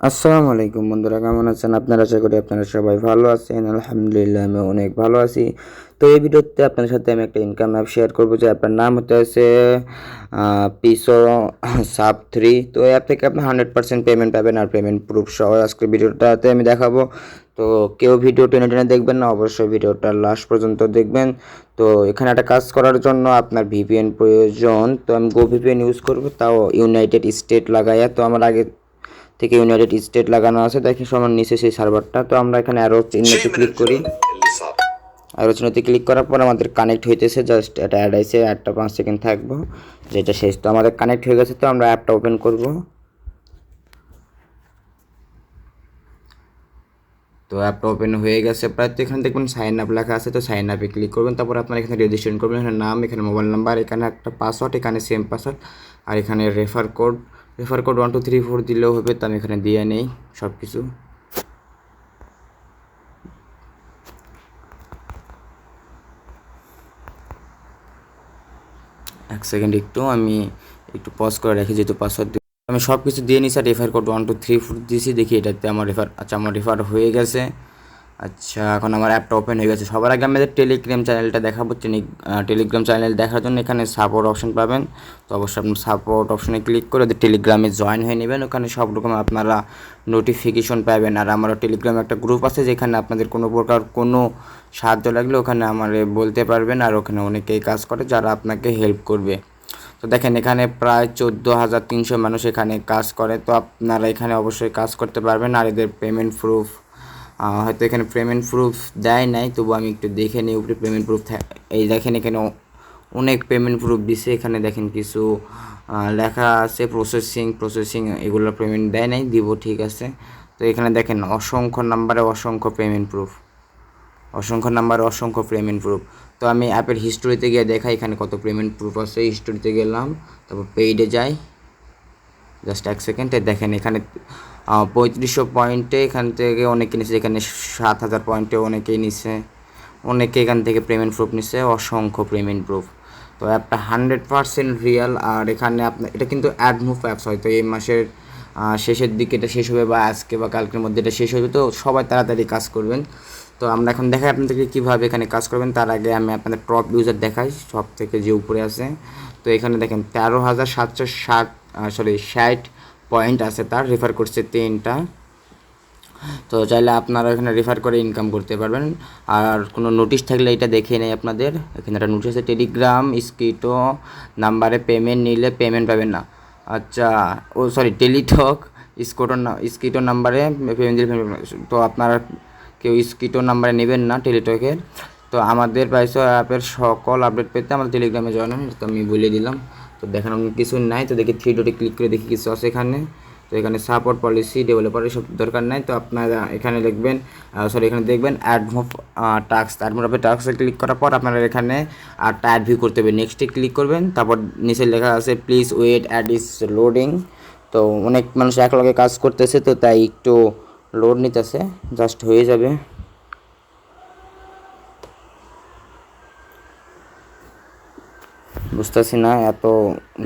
আসসালামু আলাইকুম বন্ধুরা, কেমন আছেন আপনারা? আশা করি আপনারা সবাই ভালো আছেন। আলহামদুলিল্লাহ, আমি অনেক ভালো আছি। তো এই ভিডিওতে আপনার সাথে আমি একটা ইনকাম অ্যাপ শেয়ার করবো, যে আপনার নাম হতে আছে পিসো সাব 3। তো এই অ্যাপ থেকে আপনি 100% পেমেন্ট পাবেন, আর পেমেন্ট প্রুফ সহ আজকে ভিডিওটাতে আমি দেখাবো। তো কেউ ভিডিও টেনে টেনে দেখবেন না, অবশ্যই ভিডিওটা লাস্ট পর্যন্ত দেখবেন। তো এখানে একটা কাজ করার জন্য আপনার ভিপিএন প্রয়োজন। তো আমি গো ভিপিএন ইউজ করবো, তাও ইউনাইটেড স্টেট লাগাইয়া। তো আমার আগে থেকে ইউনাইটেড স্টেট লাগানো আছে, দেখি সমান নিচে সেই সার্ভারটা। তো আমরা এখানে অ্যারো চিহ্নতে ক্লিক করি। অ্যারো চিহ্নতে ক্লিক করার পর আমাদের কানেক্ট হইতেছে, জাস্ট এটা অ্যাড আইছে, অ্যাডটা 5 সেকেন্ড থাকবো, যেটা শেষ। তো আমাদের কানেক্ট হয়ে গেছে, তো আমরা অ্যাপটা ওপেন করব। তো অ্যাপটা ওপেন হয়ে গেছে প্রায়। তো এখানে দেখবেন সাইন আপ লেখা আছে, তো সাইন আপে ক্লিক করবেন। তারপর আপনার এখানে রেজিস্ট্রেশন করবেন, এখানে নাম, এখানে মোবাইল নাম্বার, এখানে একটা পাসওয়ার্ড, এখানে সেম পাসওয়ার্ড, আর এখানে রেফার কোড 1234 দিলেও হবে। তো আমি এখানে দিয়ে নেই সব কিছু। এক সেকেন্ড, আমি একটু পজ করে রাখি, যেহেতু পাসওয়ার্ড আমি সব কিছু দিয়ে নিই। স্যার রেফার কোড 1234 দিয়েছি, দেখি এটাতে আমার আমার রেফার হয়ে গেছে। আচ্ছা, এখন আমার অ্যাপটা ওপেন হয়ে গেছে। সবার আগে আমাদের টেলিগ্রাম চ্যানেলটা দেখাবো। টেলিগ্রাম চ্যানেল দেখার জন্য এখানে সাপোর্ট অপশন পাবেন। তো অবশ্যই আপনার সাপোর্ট অপশনে ক্লিক করে ওদের টেলিগ্রামে জয়েন হয়ে নেবেন। ওখানে সব রকম আপনারা নোটিফিকেশন পাবেন। আর আমারও টেলিগ্রামে একটা গ্রুপ আছে, যেখানে আপনাদের কোনো প্রকার কোনো সাহায্য লাগলে ওখানে আমারে বলতে পারবেন। আর ওখানে অনেকেই কাজ করে যারা আপনাকে হেল্প করবে। তো দেখেন, এখানে প্রায় 14,300 মানুষ এখানে কাজ করে। তো আপনারা এখানে অবশ্যই কাজ করতে পারবেন। আর এদের পেমেন্ট প্রুফ হয়তো এখানে পেমেন্ট প্রুফ দেয় নাই, তবু আমি একটু দেখে নিই উপরে পেমেন্ট প্রুফ। এই দেখেন, এখানে অনেক পেমেন্ট প্রুফ দিছে। এখানে দেখেন কিছু লেখা আছে প্রসেসিং, এগুলো পেমেন্ট দেয় নাই, দিব, ঠিক আছে। তো এখানে দেখেন অসংখ্য নাম্বারে অসংখ্য পেমেন্ট প্রুফ। তো আমি অ্যাপের হিস্টোরিতে গিয়ে দেখাই এখানে কত পেমেন্ট প্রুফ আছে। হিস্টোরিতে গেলাম, তারপর পেইডে যাই, জাস্ট এক সেকেন্ডে। দেখেন এখানে 3500 পয়েন্টে এখান থেকে অনেকে নিচ্ছে, এখানে 7,000 পয়েন্টে অনেকেই নিচ্ছে, অনেকে এখান থেকে পেমেন্ট প্রুফ নিচ্ছে, অসংখ্য পেমেন্ট প্রুফ। তো অ্যাপটা 100% রিয়েল। আর এখানে আপনার এটা কিন্তু অ্যাডমুভ অ্যাপস, হয়তো এই মাসের শেষের দিকে এটা শেষ হবে, বা আজকে বা কালকের মধ্যে এটা শেষ হবে। তো সবাই তাড়াতাড়ি কাজ করবেন। তো আমরা এখন দেখাই আপনাদেরকে কীভাবে এখানে কাজ করবেন। তার আগে আমি আপনাদের টপ ইউজার দেখাই, সব থেকে যে উপরে আছে। তো এখানে দেখেন 13,760 পয়েন্ট আছে, তার রেফার করছে 3টা। তো চাইলে আপনারা এখানে রেফার করে ইনকাম করতে পারবেন। আর কোনো নোটিশ থাকলে এটা দেখে নেই আপনাদের। এখানে একটা নোটিশ আছে, টেলিগ্রাম স্কিটো নাম্বারে পেমেন্ট নিলে পেমেন্ট পাবেন না। আচ্ছা, টেলিটক স্কিটো নাম্বারে পেমেন্ট দিলে পেমেন্ট। তো আপনারা কেউ স্কিটো নাম্বারে নেবেন না টেলিটকের। তো আমাদের পাইসো অ্যাপের সকল আপডেট পেতে আমাদের টেলিগ্রামে জয়েন হন, তো আমি বলে দিলাম। তো দেখেন কিছু নাই, তো দেখি 3 ডটে ক্লিক করে দেখি কিছু আছে এখানে। তো এখানে সাপোর্ট পলিসি ডেভেলপার এসব দরকার নাই। তো আপনারা এখানে লিখবেন, এখানে দেখবেন অ্যাডমোবাপে টাস্কে ক্লিক করার পর আপনারা এখানে আরটা অ্যাড ভিউ করতে হবে, নেক্সটে ক্লিক করবেন। তারপর নিচে লেখা আছে please wait ad is loading. তো অনেক মানুষ একলগে কাজ করতেছে, তো তাই একটু লোড নিতেছে, জাস্ট হয়ে যাবে। বুঝতেছি না এত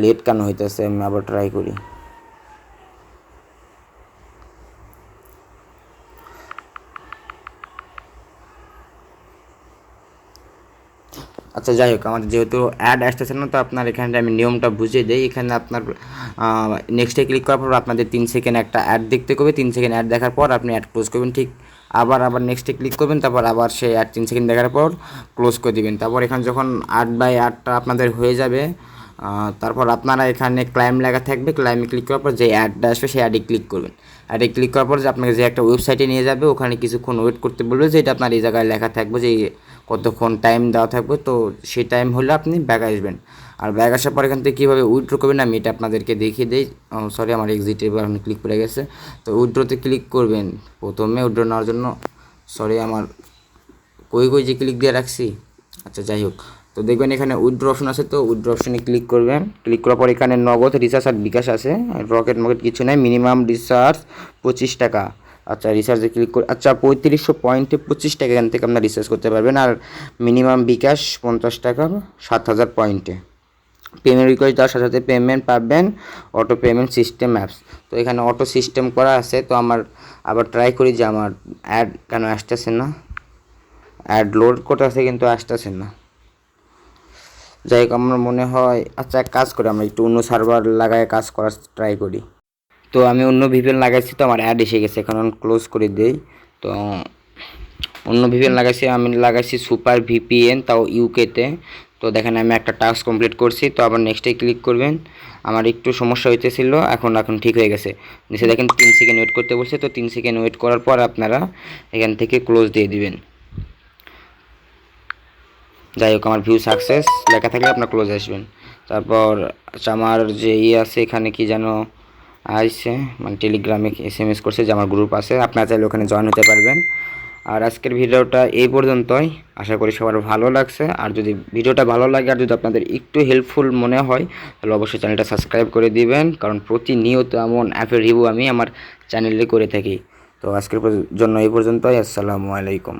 লেট কেন হইতেছে, আমি আবার ট্রাই করি। আচ্ছা, যাই হোক, আমাদের যেহেতু অ্যাড আসতেছে না, তো আপনার এখানে আমি নিয়মটা বুঝিয়ে দিই। এখানে আপনার নেক্সটে ক্লিক করার পর আপনাদের 3 সেকেন্ড একটা অ্যাড দেখতে হবে। 3 সেকেন্ড অ্যাড দেখার পর আপনি অ্যাড ক্লোজ করবেন, ঠিক। আবার নেক্সটে ক্লিক করবেন, তারপর আবার সেই অ্যাড 3 সেকেন্ড দেখার পর ক্লোজ করে দিবেন। তারপর এখানে যখন 8/8টা আপনাদের হয়ে যাবে, তারপর আপনারা এখানে ক্লাইম লেখা থাকবে, ক্লাইমে ক্লিক করার পর যে অ্যাডটা আসবে সেই অ্যাডে ক্লিক করবেন। অ্যাডে ক্লিক করার পর যে আপনাকে যে একটা ওয়েবসাইটে নিয়ে যাবে, ওখানে কিছুক্ষণ ওয়েট করতে বলবে, যে এটা আপনার এই জায়গায় লেখা থাকবে যে কতক্ষণ টাইম দেওয়া থাকবে। তো সেই টাইম হলে আপনি ব্যাক আসবেন। আর ব্যাক আসার পর এখান থেকে কীভাবে উইথড্র করবেন আমি এটা আপনাদেরকে দেখিয়ে দিই। আমার এক্সিটে এবার আমি ক্লিক করে গেছে। তো উইথড্রতে ক্লিক করবেন প্রথমে উইথড্র নেওয়ার জন্য। আমার কই যে ক্লিক দিয়ে রাখছি। আচ্ছা, যাই হোক, তো দেখবেন এখানে উইথড্র অপশন আছে। তো উইথড্র অপশনে ক্লিক করবেন। ক্লিক করার পর এখানে নগদ, রিচার্জ আর বিকাশ আছে, রকেট মকেট কিছু নাই। মিনিমাম রিচার্জ 25 টাকা। আচ্ছা, রিচার্জে ক্লিক করে, আচ্ছা 3500 পয়েন্টে 25 টাকা এখান থেকে আপনার রিচার্জ করতে পারবেন। আর মিনিমাম বিকাশ 50 টাকা 7,000 পয়েন্টে। পেমেন্ট রিকোয়েস্ট দেওয়ার সাথে সাথে পেমেন্ট পাবেন অটো পেমেন্ট সিস্টেম অ্যাপস। তো এখানে অটো সিস্টেম করা আছে। তো আমার আবার ট্রাই করি যে আমার অ্যাড কেন আসতেছে না, অ্যাড লোড করতে আছে কিন্তু আসতেছে না। যাই হোক, আমার মনে হয় আচ্ছা এক কাজ করি, আমরা একটু অন্য সার্ভার লাগায় কাজ করার ট্রাই করি। তো আমি অন্য ভিপিএন লাগাইছি, তো আমার অ্যাড এসে গেছে, এখন ক্লোজ করে দেই। তো অন্য ভিপিএন লাগাইছি, আমি লাগাইছি সুপার ভিপিএন, তাও ইউকেতে। তো দেখেন আমি একটা টাস্ক কমপ্লিট করছি। তো আবার নেক্সটে ক্লিক করবেন। আমার একটু সমস্যা হইতেছিল, এখন ঠিক হয়ে গেছে। নিচে দেখেন 3 সেকেন্ড ওয়েট করতে বলছে। তো 3 সেকেন্ড ওয়েট করার পর আপনারা এখান থেকে ক্লোজ দিয়ে দিবেন। যাই হোক, আমার ভিউ সাকসেস লেখা থাকলে আপনার ক্লোজ আসবেন। তারপর আচ্ছা, আমার যে আছে এখানে কি যেন আইছে, মানে টেলিগ্রামে SMS করছে যে আমার গ্রুপ আছে, আপনারা চাইলে ওখানে জয়েন হতে পারবেন। আর আজকের ভিডিওটা এই পর্যন্তই, আশা করি সবার ভালো লাগছে। আর যদি ভিডিওটা ভালো লাগে আর যদি আপনাদের একটু হেল্পফুল মনে হয় তাহলে অবশ্যই চ্যানেলটা সাবস্ক্রাইব করে দিবেন, কারণ প্রতিনিয়ত এমন অ্যাপের রিভিউ আমি আমার চ্যানেলে করে থাকি। তো আজকের জন্য এই পর্যন্তই। আসসালামু আলাইকুম।